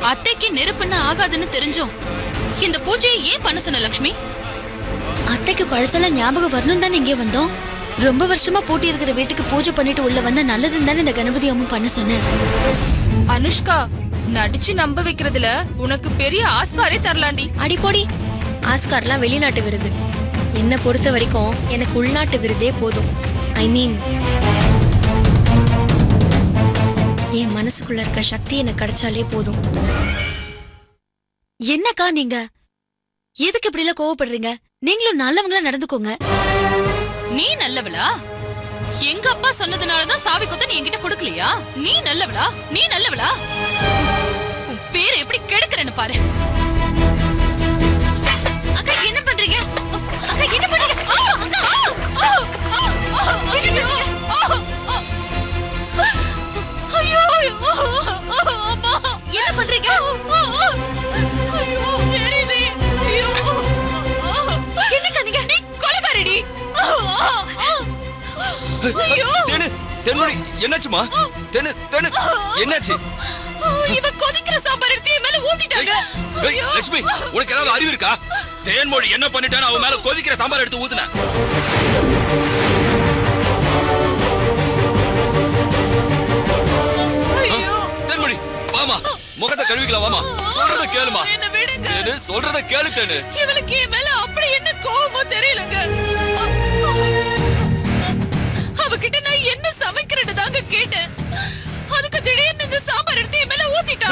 அத்தைக்கு நெருப்புன்னு ஆகாதுன்னு தெரிஞ்சும் இந்த பூஜையை ஏன் பண்ண சொன்ன லட்சுமி? அத்தைக்கு பழசெல்லாம் ஞாபகம் வரணும் தானே இங்கே வந்தோம். ரொம்ப வருஷமா பூட்டி இருக்கிற வீட்டுக்கு பூஜை பண்ணிட்டு உள்ள வந்தா நல்லதுன்னு தானே இந்த கணபதி அம்மா பண்ண சொன்னேன். அனுஷ்கா, நடிச்சு நம்ப வைக்கிறதுல உனக்கு பெரிய ஆஸ்காரே தரலாண்டி. அடிப்பொடி, ஆஸ்கார்லாம் வெளிநாட்டு விருது. என்னை பொறுத்த வரைக்கும் எனக்கு உள்நாட்டு விருதே போதும். ஐ மீன், என் மனசுக்குள்ள இருக்க சக்தி எனக்கு கிடைச்சாலே போதும். என்னக்கா நீங்க எதுக்கு இப்படி எல்லாம் கோவப்படுறீங்க? நீங்களும் நல்லவங்களா நடந்துக்கோங்க. நீ நல்லவளா? எங்க அப்பா சொன்னதுனாலதான் சாவி கொத்த நீ என்கிட்ட கொடுக்கலையா? நீ நல்லவளா? நீ நல்லவளா? உன் பேரை எப்படி கெடுக்கிறேன்னு பாரு. அக்கா என்ன பண்றீங்க? அக்கா என்ன பண்றீங்க? என்ன பண்றீங்க? என்னக்கா நீங்க? நீ கொலைகாரடி. என்னாச்சுமா? என்னாச்சு? இவ கொதிக்கிற சாம்பார் எடுத்து என் மேல ஊத்திட்டாங்க. லட்சுமி, உனக்கு ஏதாவது அறிவு இருக்கா? தேன்மொழி என்ன பண்ணிட்டான்னு அவன் மேல கொதிக்கிற சாம்பார் எடுத்து ஊத்துன. தேன்மொழி, வாமா, முகத்தை கழுவிக்கலாம், வாமா. சொல்றத கேளுமா. என்ன விடுங்க. சொல்றத கேளு தேனு. இவளுக்கு என் மேல அப்படி என்ன கோவமோ தெரியலங்க. அவகிட்ட நான் என்ன சமைக்கிறேன்னு தாங்க கேட்டேன். அதுக்கு திடீர்னு இந்த சாம்பார் எடுத்து என் மேல ஊத்திட்டா.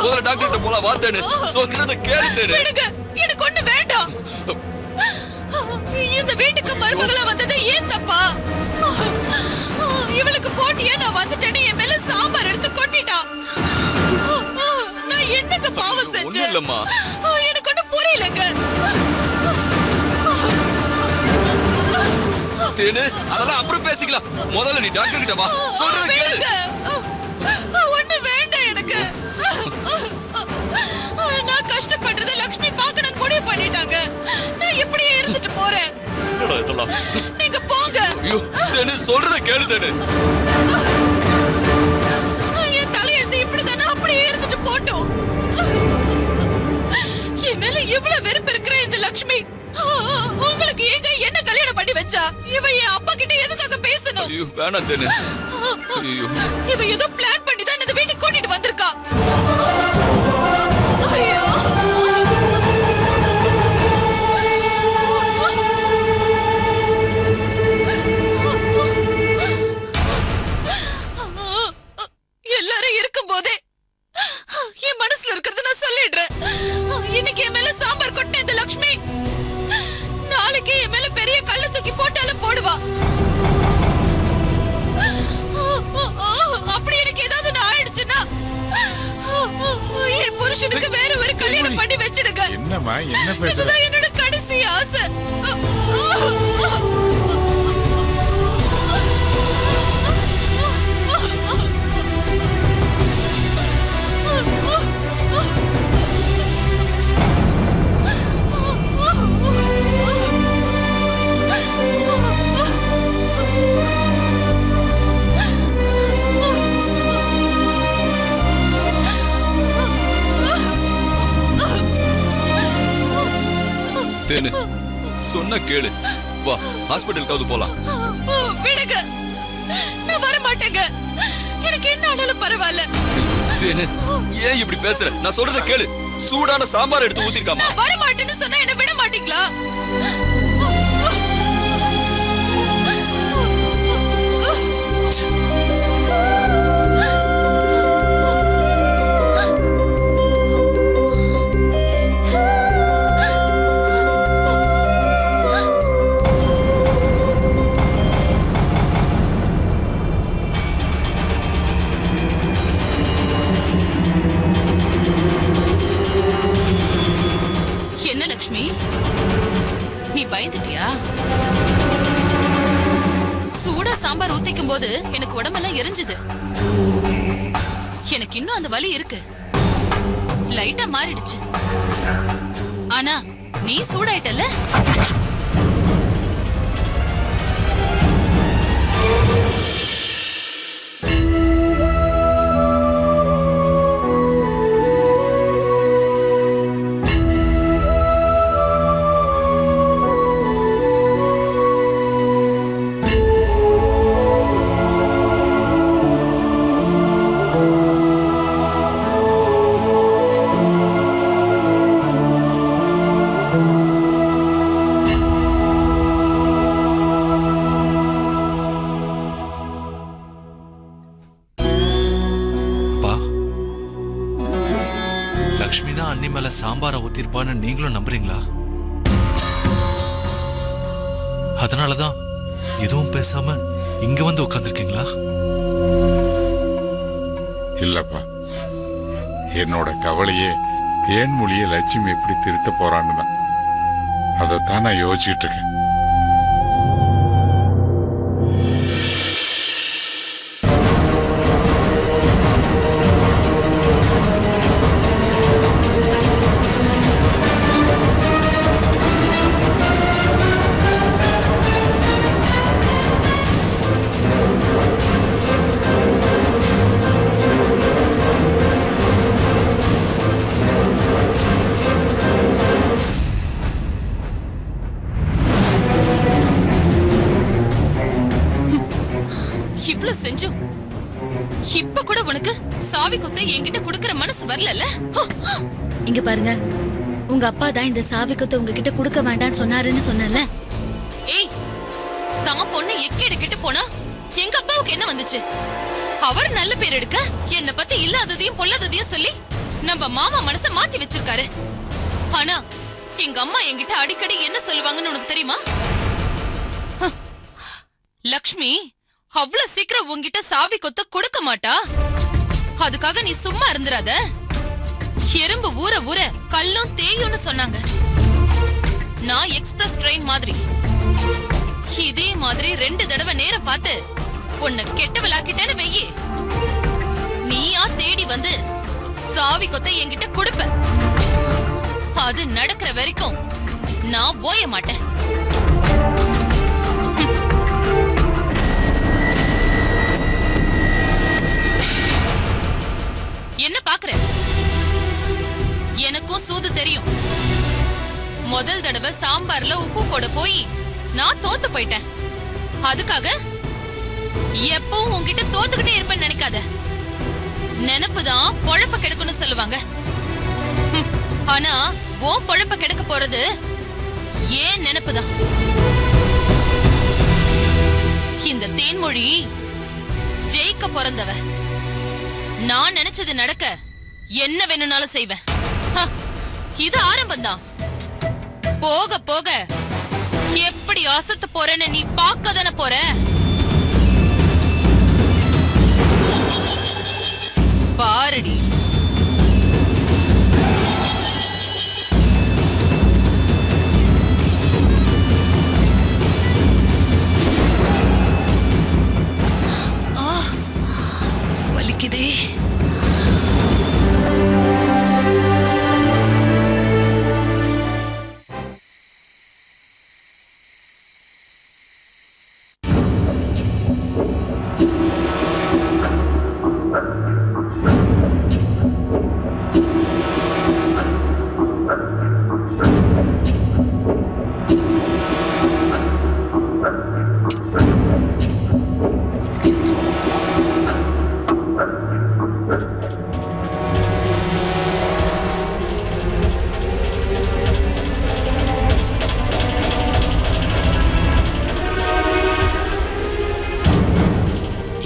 முதல்ல டாக்டர்கிட்ட போலாம், வா தேனு. சொல்றத கேளு தேனு. விடுங்க, எனக்கு ஒண்ணு வேண்டாம். இந்த வீட்டுக்கு மருமகளா வந்தது ஏன் தப்பா? இவளுக்கு போட்டியா நான் வந்துட்டேன்னு என் மேல சாம்பார் எடுத்து கொட்டிட்டா. நான் என்னங்க பாவம் செஞ்சேன்? எனக்கு ஒண்ணு புரியலங்க. தேனு, அதெல்லாம் அப்புறம் பேசிக்கலாம். முதல்ல நீ டாக்டர் கிட்ட வா, சொல்றத கேளு. ஒண்ணு வேண்டாம் எனக்கு. நான் கஷ்டப்படுறத லட்சுமி பார்க்கணும்னு முடிவு பண்ணிட்டாங்க. நான் இப்படியே இருந்துட்டு போறேன். நீங்க போங்க. தேனு, சொல்றத கேளு தேனு. என் தலையெழுத்து இப்படிதானே அப்படியே இருந்துட்டு போட்டோம். என் மேல இவ்வளவு வெறுப்பு இருக்கிற இந்த லட்சுமி உங்களுக்கு எங்க என்ன கல்யாணம் பண்ணி வச்சா? இவ என் அப்பா கிட்ட எதுக்காக பேசணும்? ஐயோ வேணாம் தேனு. இவ ஏதோ பிளான் பண்ணி தான் இந்த வீட்டுக்கு கூட்டிட்டு வந்திருக்கா. ஐயோ, எல்லாரும் இருக்கும் போதே என் மனசுல இருக்கிறது நான் சொல்லிடுறேன். இன்னைக்கு என் மேல சாம்பார் கொட்டின இந்த லட்சுமி நாளைக்கு என் மேல பெரிய கல்ல தூக்கி போட்டாலும் போடுவா. அப்படி எனக்கு ஏதாவது ஆயிடுச்சுன்னா என் புருஷனுக்கு வேற ஒரு கல்யாணம் பண்ணி வச்சிடுங்க. என்னம்மா, என்ன பேசுற? இதுதான் என்னோட கடைசி ஆசை. தேனு, சொன்ன கேளு. வா, ஹாஸ்பிடலுக்காவது போலாம். விடுங்க, நான் வர மாட்டேங்க. எனக்கு என்ன ஆனாலும் பரவாயில்ல. தேனு, ஏன் இப்படி பேசுற? நான் சொல்றத கேளு. சூடான சாம்பார் எடுத்து ஊத்திருக்காமா. நான் வர மாட்டேன்னு சொன்னா என்ன விட மாட்டீங்களா? என்ன லட்சுமி, நீ பயந்துட்டியா? சூடா சாம்பார் ஊத்திக்கும் போது எனக்கு உடம்பெல்லாம் எரிஞ்சுது. எனக்கு இன்னும் அந்த வலி இருக்கு. லைட்டா மாறிடுச்சு. ஆனா நீ சூடாயிட்டல. லக்ஷ்மி தான் அண்ணி மேல சாம்பார ஊத்திருப்பான்னு நீங்களும் நம்புறீங்களா? அதனாலதான் எதுவும் பேசாம இங்க வந்து உட்கார்ந்துருக்கீங்களா? இல்லப்பா, என்னோட கவலையே தேன்மொழியை லட்சுமி எப்படி திருத்த போறான்னு தான். அதைத்தான் நான் யோசிச்சுட்டு இருக்கேன். செஞ்சும் இப்ப கூட உனக்கு சாவி குத்தை என்கிட்ட குடுக்கற மனசு வரல. இங்க பாருங்க, உங்க அப்பா தான் இந்த சாவி குத்தை உங்ககிட்ட கொடுக்க வேண்டாம்னு சொன்னாருன்னு சொன்னல. ஏய், தான் பொண்ணு எக்கேடு கெட்டு போனா எங்க அப்பாவுக்கு என்ன வந்துச்சு? அவர் நல்ல பேர் எடுக்க என்ன பத்தி இல்லாததையும் பொல்லாததையும் சொல்லி நம்ம மாமா மனச மாத்தி வச்சிருக்காரு. ஆனா எங்க அம்மா என்கிட்ட அடிக்கடி என்ன சொல்லுவாங்கன்னு உனக்கு தெரியுமா? லக்ஷ்மி அவ்வளவு சீக்கிரம் உன்கிட்ட சாவி கொத்த கொடுக்க மாட்டா. அதுக்காக நீ சும்மா இருந்துராத. எறும்பு ஊற ஊற கல்லும் தேயும்னு சொன்னாங்க. நான் எக்ஸ்பிரஸ் ட்ரெயின் மாதிரி. இதே மாதிரி 2 தடவை நேரம் பார்த்து உன்னை கெட்டவளாக்கிட்டேன்னு வெயி, நீயா தேடி வந்து சாவி கொத்த என்கிட்ட கொடுப்ப. அது நடக்கிற வரைக்கும் நான் போய மாட்டேன். என்ன பாக்குற? எனக்கும் சூது தெரியும். முதல் தடவை சாம்பார்ல உப்பு போட போய் நான் தோத்து போயிட்டேன். அதுக்காக எப்பவும் உன்கிட்ட தோத்துக்கிட்டே இருப்பேன்னு நினைக்காத. நினைப்புதான் பொழப்ப கெடுக்குன்னு சொல்லுவாங்க. ஆனா உன் பொழப்ப கெடுக்க போறது ஏன் நினைப்புதான். இந்த தேன்மொழி ஜெயிக்க பிறந்தவ. நான் நினைச்சது நடக்க என்ன வேணும்னாலும் செய்வேன். இது ஆரம்பம்தான். போக போக எப்படி அசத்து போறேன்னு நீ பார்க்க தானே போற. பாருடி. வலிக்குதே.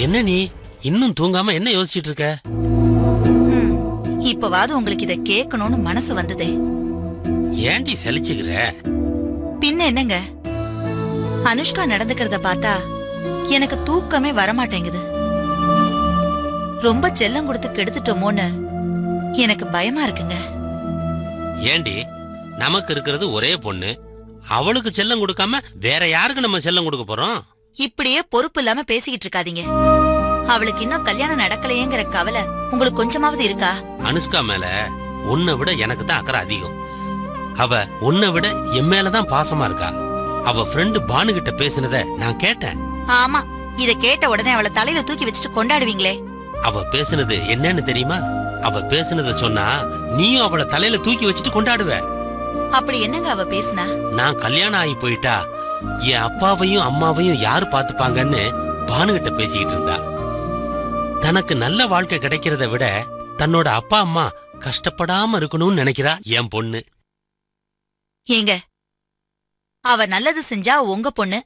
என்ன நீ இன்னும் தூங்காம என்ன யோசிச்சுட்டு இருக்க? இப்பவாது உங்களுக்கு இத கேட்கணும்னு மனசு வந்ததே. ஏன்டி சலிச்சுக்கிற? பின்ன என்னங்க, அனுஷ்கா நடந்துக்கிறத பார்த்தா எனக்கு தூக்கமே வரமாட்டேங்குது. ரொம்ப செல்லம் கொடுத்து கெடுத்துட்டோமோன்னு எனக்கு பயமா இருக்குங்க. ஏண்டி, நமக்கு இருக்கிறது ஒரே பொண்ணு. அவளுக்கு செல்லம் கொடுக்காம வேற யாருக்கு நம்ம செல்லம் கொடுக்க போறோம்? இப்படியே பொறுப்பு இல்லாம பேசிக்கிட்டு இருக்காதீங்க. அவளுக்கு இன்னும் கல்யாணம் நடக்கலையேங்கிற கவலை உங்களுக்கு கொஞ்சமாவது இருக்கா? அனுஷ்கா மேல உன்னை விட எனக்கு தான் அக்கறை அதிகம். அவ உன்னை விட என் மேலதான் பாசமா இருக்கா. அவ ஃப்ரெண்டு பானு கிட்ட பேசினத நான் கேட்டேன். ஆமா, இத கேட்ட உடனே அவளை தலையில தூக்கி வச்சுட்டு கொண்டாடுவீங்களே. அவ பேசினது என்னன்னு தெரியுமா? அவ பேசினத சொன்னா நீயும் அவளை தலையில தூக்கி வச்சுட்டு கொண்டாடுவ. அப்படி என்னங்க அவ பேசினா? நான் கல்யாணம் ஆகி போயிட்டா என் அப்பாவையும் அம்மாவையும் யாரு பாத்துப்பாங்கன்னு பானுகிட்ட பேசிக்கிட்டு இருந்தா. தனக்கு நல்ல வாழ்க்கை கிடைக்கிறத விட தன்னோட அப்பா அம்மா கஷ்டப்படாம இருக்கணும்னு நினைக்கிறா என் பொண்ணு. ஏங்க, அவ நல்லது செஞ்சா உங்க பொண்ணு,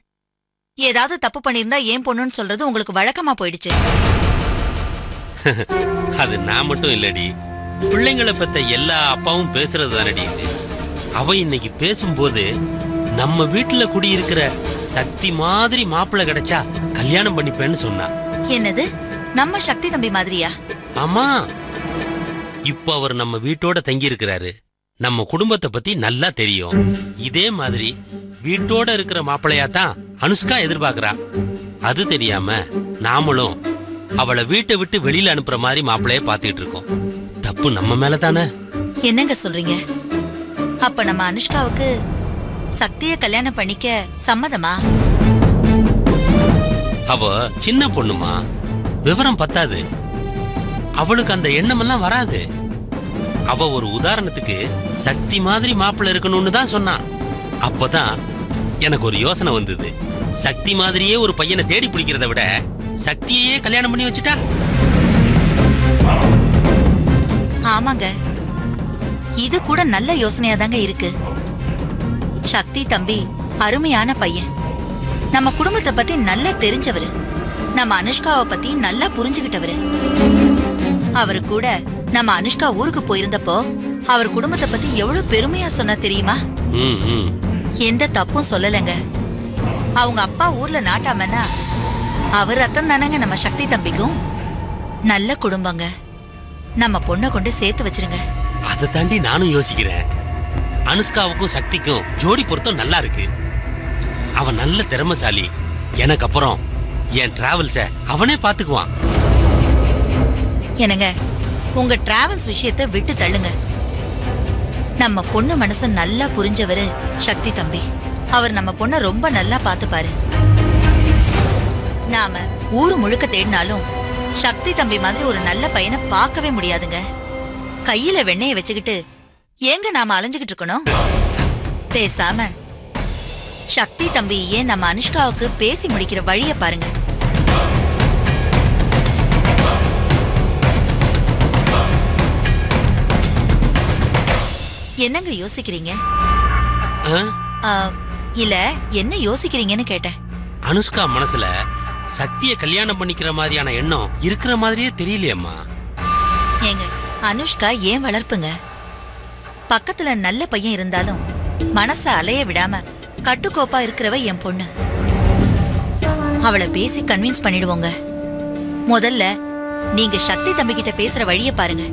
ஏதாவது தப்பு பண்ணிருந்தா ஏன் பொண்ணுன்னு சொல்றது உங்களுக்கு வழக்கமா போயிடுச்சு. அது நான் மட்டும் இல்லடி, பிள்ளைங்களை பத்த எல்லா அப்பாவும் பேசுறது தானடி இது. அவ இன்னைக்கு பேசும்போது நம்ம வீட்டுல குடியிருக்கிற சக்தி மாதிரி மாப்பிள்ளை கிடைச்சா கல்யாணம் பண்ணிப்பேன்னு சொன்னா. என்னது, நம்ம சக்தி தம்பி மாதிரியா? ஆமா, இப்ப அவர் நம்ம வீட்டோட தங்கி இருக்கிறாரு. நம்ம குடும்பத்தை பத்தி நல்லா தெரியும். இதே மாதிரி வீட்டோட இருக்கிற மாப்பிள்ளையா தான் அனுஷ்கா எதிர்பார்க்கிறா. அது தெரியாம நாமளும் அவளை வீட்டை விட்டு வெளியில அனுப்புற மாதிரி மாப்பிள்ளைய பாத்துக்கிட்டு இருக்கோம். தப்பு நம்ம மேல தானே? என்னங்க சொல்றீங்க? அப்ப நம்ம அனுஷ்காவுக்கு சக்திய கல்யாணம் பண்ணிக்க சம்மதமா? அவ சின்ன பொண்ணுமா, விவரம் பத்தாது. அவளுக்கு அந்த எண்ணமெல்லாம் வராது. அவ ஒரு உதாரணத்துக்கு சக்தி மாதிரி மாப்பிள்ளை இருக்கணும்னு தான் சொன்னான். அப்பதான் எனக்கு ஒரு யோசனை வந்தது. சக்தி மாதிரியே ஒரு பையனை தேடி பிடிக்கிறத விட சக்தியையே கல்யாணம் பண்ணி வச்சுட்டா. ஆமாங்க, இது கூட நல்ல யோசனையா தாங்க இருக்கு. சக்தி தம்பி அருமையான பையன், நம்ம குடும்பத்தை பத்தி நல்லா தெரிஞ்சவரு, நம்ம அனுஷ்காவை பத்தி நல்லா புரிஞ்சுகிட்டவரு. அவரு கூட நம்ம அனுஷ்கா ஊருக்கு போயிருந்தப்போ அவர் குடும்பத்தை பத்தி எவ்வளவு பெருமையா சொன்னா தெரியுமா? எந்த தப்பும் சொல்லலங்க. அவங்க அப்பா ஊர்ல நாட்டாமன்னா அவர் ரத்தம் தானங்க நம்ம சக்தி தம்பிக்கும். நல்ல குடும்பங்க. நம்ம பொண்ணை கொண்டு சேர்த்து வச்சிருங்க. அதை தாண்டி நானும் யோசிக்கிறேன். அனுஷ்காவுக்கும் சக்திக்கும் ஜோடி பொருத்தம் நல்லா இருக்கு. அவன் நல்ல திறமைசாலி. எனக்கு அப்புறம் என் டிராவல்ஸ அவனே பாத்துக்குவான். என்னங்க, உங்க டிராவல்ஸ் விஷயத்தை விட்டு தள்ளுங்க. நம்ம பொண்ணு மனச நல்லா புரிஞ்சவரு சக்தி தம்பி. அவர் நம்ம பொண்ண ரொம்ப நல்லா பாத்துப்பாரு. நாம ஊரு முழுக்க தேடினாலும் சக்தி தம்பி மாதிரி ஒரு நல்ல பையனை பார்க்கவே முடியாதுங்க. கையில வெண்ணெய வச்சுக்கிட்டு ஏங்க நாம அலைஞ்சுகிட்டு இருக்கணும்? பேசாம சக்தி தம்பி ஏன் நம்ம அனுஷ்காவுக்கு பேசி முடிக்கிற வழிய பாருங்க. என்னங்க யோசிக்கிறீங்க? இல்ல, என்ன யோசிக்கிறீங்கன்னு கேட்டேன். அனுஷ்கா மனசுல சக்திய கல்யாணம் பண்ணிக்கிற மாதிரியான எண்ணம் இருக்கிற மாதிரியே தெரியலையம்மா. ஏங்க, அனுஷ்கா ஏன் வளர்ப்புங்க. பக்கத்துல நல்ல பையன் இருந்தாலும் மனச அலைய விடாம கட்டுக்கோப்பா இருக்கிறவ என் பொண்ணு. அவளை பேசி கன்வின்ஸ் பண்ணிடுவோங்க. முதல்ல நீங்க சக்தி தம்பி கிட்ட பேசுற வழிய பாருங்க.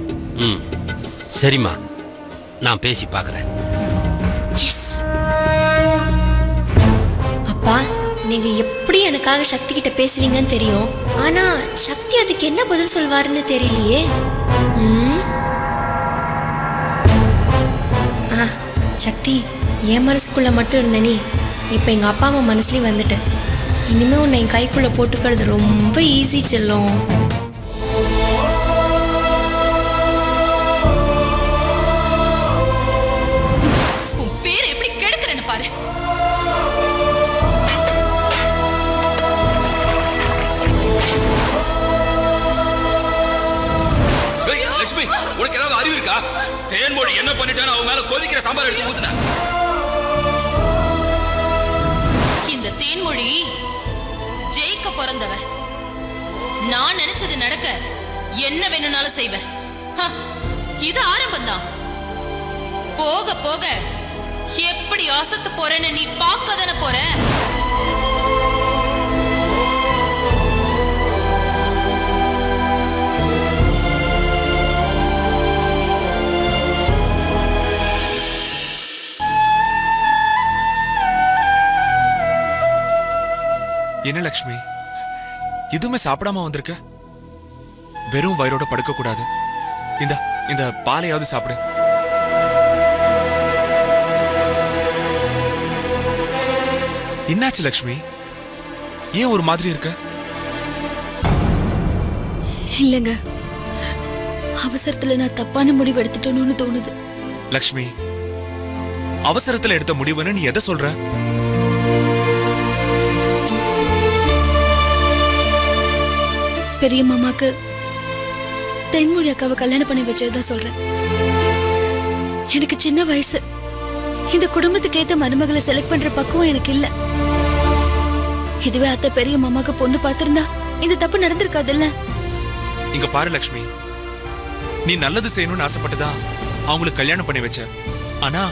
சரிம்மா, நான் பேசி பாக்குறேன். அப்பா, நீங்க எப்படி எனக்காக சக்தி கிட்ட பேசுவீங்கன்னு தெரியும். ஆனா சக்தி அதுக்கு என்ன பதில் சொல்வாருன்னு தெரியலையே. சக்தி, என் மனசுக்குள்ள மட்டும் இருந்த நீ இப்ப எங்க அப்பா அம்மா மனசுலயும் வந்துட்டு, இனிமே உன்னை என் கைக்குள்ள போட்டுக்கிறது ரொம்ப ஈஸி செல்லும். உன் பேரை எப்படி கெடுக்கிறேன்னு பாரு. லட்சுமி, உனக்கு ஏதாவது அறிவு இருக்கா? தேன்மொழி என்ன பண்ணிட்டான்னு அவன் மேல கொதிக்கிற சாம்பார் எடுத்து ஊத்துன. இந்த தேன்மொழி ஜெயிக்க பிறந்தவ. நான் நினைச்சது நடக்க என்ன வேணும்னாலும் செய்வேன். இது ஆரம்பம் தான். போக போக எப்படி அசத்து போறேன்னு நீ பார்க்க தானே போற. என்ன லக்ஷ்மி, எதுவுமே சாப்பிடாம வந்திருக்க? வெறும் வயிறோட படுக்க கூடாது. இந்த பாலையாவது சாப்பிடு. என்னாச்சு லக்ஷ்மி? ஏன் ஒரு மாதிரி இருக்க? இல்லங்க, அவசரத்துல நான் தப்பான முடிவு எடுத்துட்டேன்னு தோணுது. லக்ஷ்மி, அவசரத்துல எடுத்த முடிவுன்னு நீ எதை சொல்ற? பெரிய மாமாக்கு தென்மொழி அக்காவை கல்யாணம் பண்ணி வச்சதுதான் சொல்றேன். எனக்கு சின்ன வயசு, இந்த குடும்பத்துக்கு ஏத்த மருமகளை செலக்ட் பண்ற பக்குவம் எனக்கு இல்ல. இதுவே அத்தை பெரிய மாமாக்கு பொண்ணு பார்த்திருந்தா இந்த தப்பு நடந்திருக்காதுல்ல. இங்க பாரு லக்ஷ்மி, நீ நல்லது செய்யணும்னு ஆசைப்பட்டுதான் அவங்களுக்கு கல்யாணம் பண்ணி வச்ச. ஆனா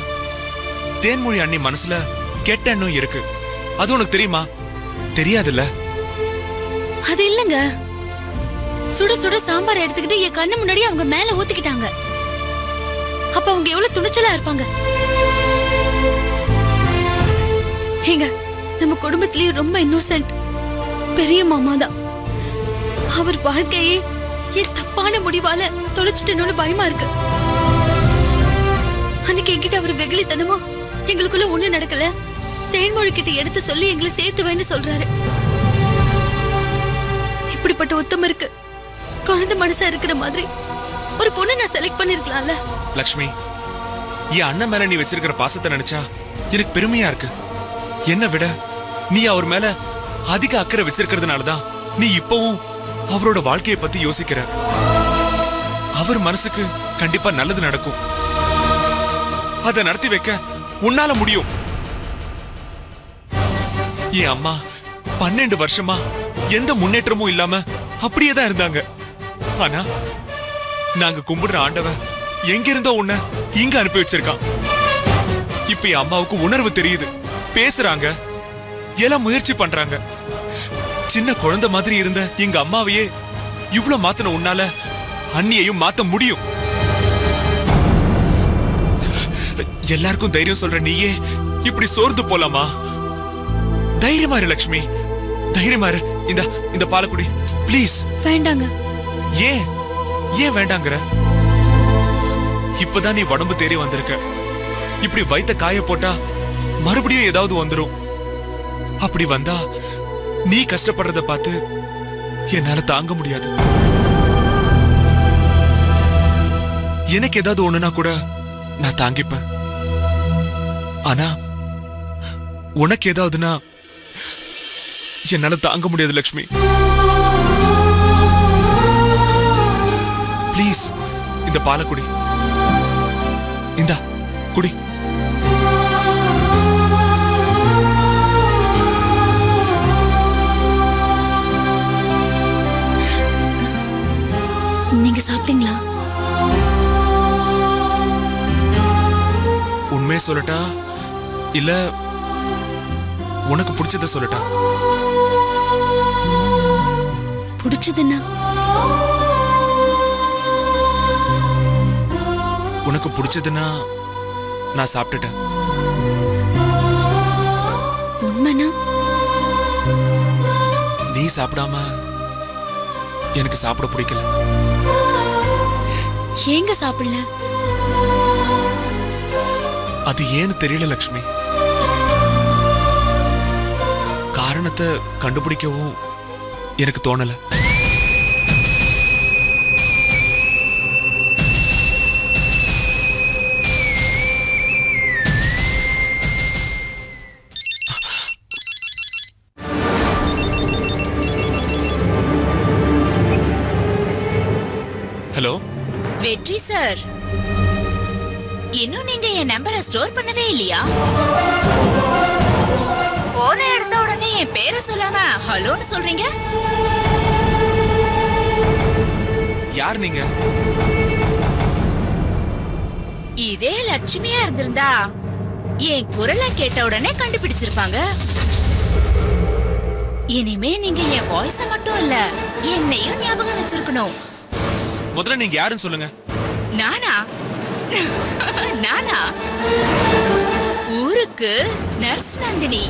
தேன்மொழி அண்ணி மனசுல கெட்ட எண்ணம் இருக்கு. அது உனக்கு தெரியுமா? தெரியாதுல்ல? அது இல்லங்க, சுட சுட சாம்பார் எடுத்துக்கிட்டு என் கண்ணு முன்னாடி அவங்க மேல ஊத்திக்கிட்டாங்க. அப்ப அவங்க எவ்வளவு துணிச்சலா இருப்பாங்க. ஏங்க, நம்ம குடும்பத்திலேயே ரொம்ப இன்னோசென்ட் பெரிய மாமா தான். அவர் வாழ்க்கையே என் தப்பான முடிவால தொலைச்சிட்டேன்னு பயமா இருக்கு. அன்னைக்கு என்கிட்ட அவர் வெகுளித்தனமா எங்களுக்குள்ள ஒண்ணு நடக்கல, தேன்மொழி கிட்ட எடுத்து சொல்லி எங்களை சேர்த்துவேன்னு சொல்றாரு. இப்படிப்பட்ட உத்தமம் இருக்கு குழந்தை மனசா இருக்கிற மாதிரி ஒரு பொண்ணு நான் செலக்ட் பண்ணிருக்கலாம்ல. லக்ஷ்மி, என் அண்ணன் மேல நீ வச்சிருக்கிற பாசத்தை நினைச்சா எனக்கு பெருமையா இருக்கு. என்ன விட நீ அவர் மேல அதிக அக்கறை வச்சிருக்கிறதுனாலதான் நீ இப்பவும் அவரோட வாழ்க்கையை பத்தி யோசிக்கிற. அவர் மனசுக்கு கண்டிப்பா நல்லது நடக்கும். அதை நடத்தி வைக்க உன்னால முடியும். என் அம்மா 12 வருஷமா எந்த முன்னேற்றமும் இல்லாம அப்படியேதான் இருந்தாங்க. ஆனா நாங்க கும்பிடுற ஆண்டவன் எங்க இருந்தோ உன்னை இங்க அனுப்பி வச்சிருக்கான். இப்ப என் அம்மாவுக்கு உணர்வு தெரியுது, பேசுறாங்க, எல்லாம் முயற்சி பண்றாங்க. சின்ன குழந்தை மாதிரி இருந்த எங்க அம்மாவையே இவ்வளவு மாத்தின உன்னால அண்ணியையும் மாத்த முடியும். எல்லாருக்கும் தைரியம் சொல்ற நீயே இப்படி சோர்ந்து போலாமா? தைரியமா இரு லக்ஷ்மி, தைரியமா இரு. இந்த பாலை குடி ப்ளீஸ். வேண்டாங்க. ஏன் ஏன் வேண்டாங்கற? இப்பதான் நீ உடம்பு தேறி வந்திருக்க. இப்படி வயித்த காய போட்டா மறுபடியும் ஏதாவது வந்துரும். அப்படி வந்தா நீ கஷ்டப்படுறத பார்த்து என்னால தாங்க முடியாது. எனக்கு ஏதாவது ஒண்ணுனா கூட நான் தாங்கிப்பேன். ஆனா உனக்கு ஏதாவதுன்னா என்னால தாங்க முடியாது லக்ஷ்மி. ப்ளீஸ் இந்த பாலை குடி. இந்தா குடி. நீங்க சாப்பிட்டீங்களா? உண்மையை சொல்லட்டா இல்ல உனக்கு பிடிச்சத சொல்லட்டா? பிடிச்சதுன்னா உனக்கு பிடிச்சதுன்னா நான் சாப்பிட்டுட்டேன். உண்மைனா நீ சாப்பிடாம எனக்கு சாப்பிட பிடிக்கல. ஏங்க சாப்பிடல? அது ஏன்னு தெரியல லக்ஷ்மி. காரணத்தை கண்டுபிடிக்கவும் எனக்கு தோணல. ஹலோ வெற்றி சார், இன்னும் நீங்க என் நம்பரை ஸ்டோர் பண்ணவே இல்லையா? போன எடுத்த உடனே என் பேரை சொல்லாம ஹலோன்னு சொல்றீங்க. யார் நீங்க? இதே லட்சுமியா இருந்திருந்தா என் குரலை கேட்ட உடனே கண்டுபிடிச்சிருப்பாங்க. இனிமே நீங்க என் வாய்ஸ மட்டும் இல்ல, என்னையும் ஞாபகம் வச்சிருக்கணும். முதல்ல நீங்க யாருன்னு சொல்லுங்க. நானா? நானா? ஊருக்கு நர்ஸ் நந்தினி.